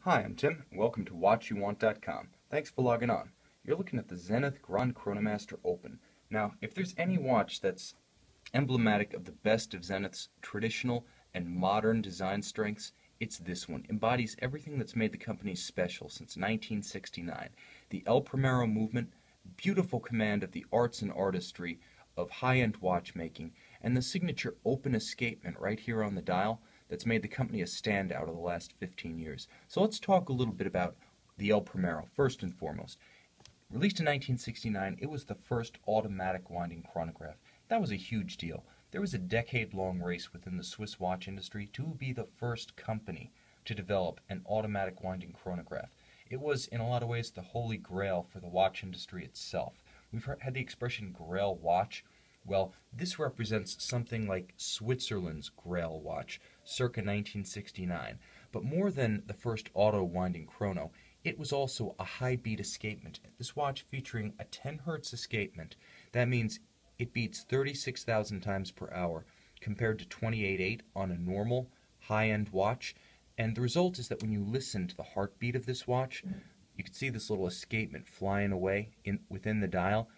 Hi, I'm Tim, and welcome to WatchYouWant.com. Thanks for logging on. You're looking at the Zenith Grand Chronomaster Open. Now, if there's any watch that's emblematic of the best of Zenith's traditional and modern design strengths, it's this one. Embodies everything that's made the company special since 1969. The El Primero movement, beautiful command of the arts and artistry of high-end watchmaking, and the signature open escapement right here on the dial that's made the company a standout of the last 15 years. So let's talk a little bit about the El Primero, first and foremost. Released in 1969, it was the first automatic winding chronograph. That was a huge deal. There was a decade-long race within the Swiss watch industry to be the first company to develop an automatic winding chronograph. It was, in a lot of ways, the holy grail for the watch industry itself. We've had the expression Grail watch. Well, this represents something like Switzerland's Grail watch, circa 1969. But more than the first auto-winding chrono, it was also a high-beat escapement. This watch featuring a 10 Hz escapement. That means it beats 36,000 times per hour compared to 28.8 on a normal high-end watch. And the result is that when you listen to the heartbeat of this watch, you can see this little escapement flying away within the dial.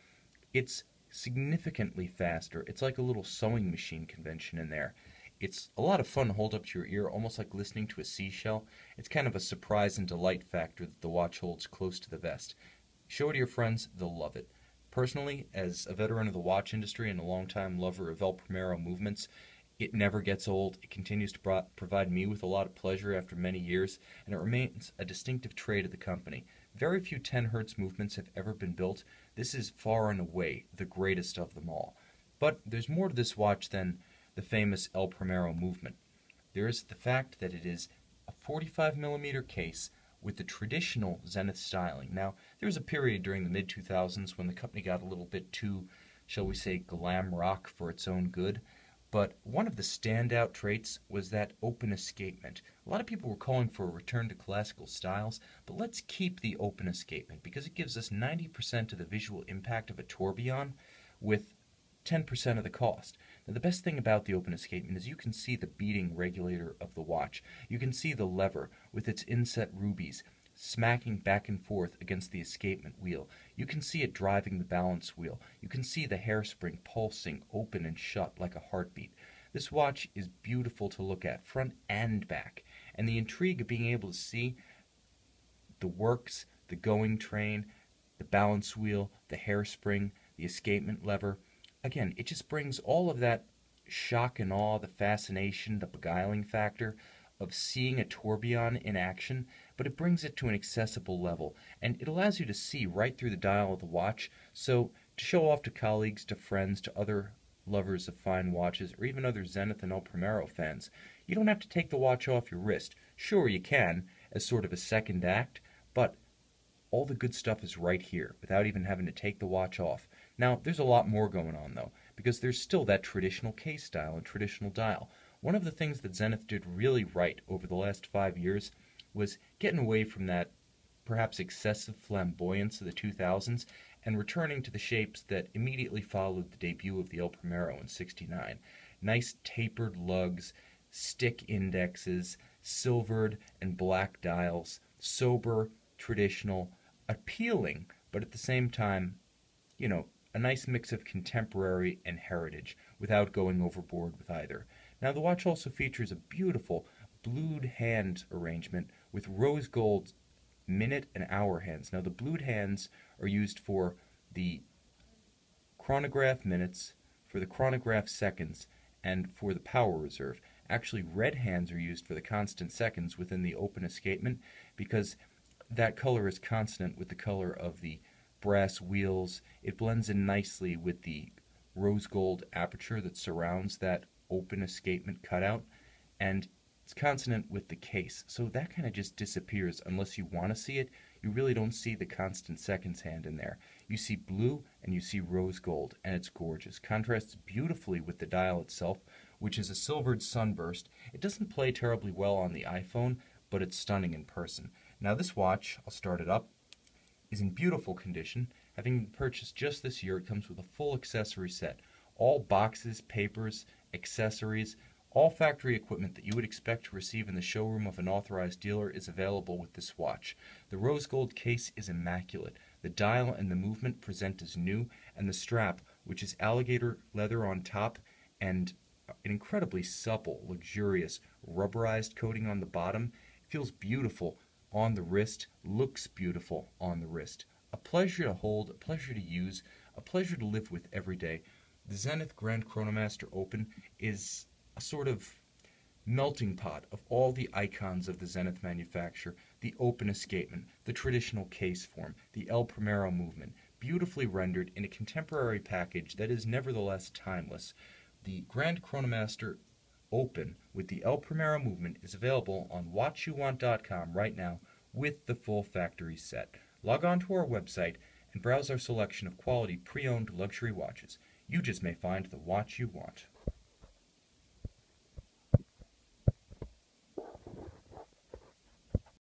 It's significantly faster. It's like a little sewing machine convention in there. It's a lot of fun to hold up to your ear, almost like listening to a seashell. It's kind of a surprise and delight factor that the watch holds close to the vest. Show it to your friends, they'll love it. Personally, as a veteran of the watch industry and a longtime lover of El Primero movements, it never gets old. It continues to provide me with a lot of pleasure after many years, and it remains a distinctive trait of the company. Very few 10 Hz movements have ever been built. This is far and away the greatest of them all. But there's more to this watch than the famous El Primero movement. There is the fact that it is a 45mm case with the traditional Zenith styling. Now, there was a period during the mid-2000s when the company got a little bit too, shall we say, glam rock for its own good. But one of the standout traits was that open escapement. A lot of people were calling for a return to classical styles, but let's keep the open escapement because it gives us 90% of the visual impact of a tourbillon with 10% of the cost. Now, the best thing about the open escapement is you can see the beating regulator of the watch. You can see the lever with its inset rubies smacking back and forth against the escapement wheel. You can see it driving the balance wheel. You can see the hairspring pulsing open and shut like a heartbeat. This watch is beautiful to look at, front and back. And the intrigue of being able to see the works, the going train, the balance wheel, the hairspring, the escapement lever, again, it just brings all of that shock and awe, the fascination, the beguiling factor of seeing a tourbillon in action, but it brings it to an accessible level, and it allows you to see right through the dial of the watch, so to show off to colleagues, to friends, to other lovers of fine watches, or even other Zenith and El Primero fans, you don't have to take the watch off your wrist. Sure, you can, as sort of a second act, but all the good stuff is right here, without even having to take the watch off. Now, there's a lot more going on, though, because there's still that traditional case style and traditional dial. One of the things that Zenith did really right over the last 5 years was getting away from that perhaps excessive flamboyance of the 2000s and returning to the shapes that immediately followed the debut of the El Primero in '69. Nice tapered lugs, stick indexes, silvered and black dials, sober, traditional, appealing, but at the same time, a nice mix of contemporary and heritage without going overboard with either. Now, the watch also features a beautiful blued hand arrangement with rose gold minute and hour hands. Now, the blued hands are used for the chronograph minutes, for the chronograph seconds, and for the power reserve. Actually, red hands are used for the constant seconds within the open escapement because that color is consonant with the color of the brass wheels. It blends in nicely with the rose gold aperture that surrounds that open escapement cutout, and it's consonant with the case, so that kind of just disappears unless you want to see it. You really don't see the constant seconds hand in there. You see blue and you see rose gold, and it's gorgeous. Contrasts beautifully with the dial itself, which is a silvered sunburst. It doesn't play terribly well on the iPhone, but it's stunning in person. Now, this watch, I'll start it up, is in beautiful condition. Having been purchased just this year, it comes with a full accessory set. All boxes, papers, accessories, All factory equipment that you would expect to receive in the showroom of an authorized dealer is available with this watch. The rose gold case is immaculate. The dial and the movement present as new, and the strap, which is alligator leather on top and an incredibly supple, luxurious, rubberized coating on the bottom, feels beautiful on the wrist, looks beautiful on the wrist. A pleasure to hold, a pleasure to use, a pleasure to live with every day. The Zenith Grand Chronomaster Open is a sort of melting pot of all the icons of the Zenith manufacturer: the open escapement, the traditional case form, the El Primero movement, beautifully rendered in a contemporary package that is nevertheless timeless. The Grand Chronomaster Open with the El Primero movement is available on watchyouwant.com right now with the full factory set. Log on to our website and browse our selection of quality pre-owned luxury watches. You just may find the watch you want.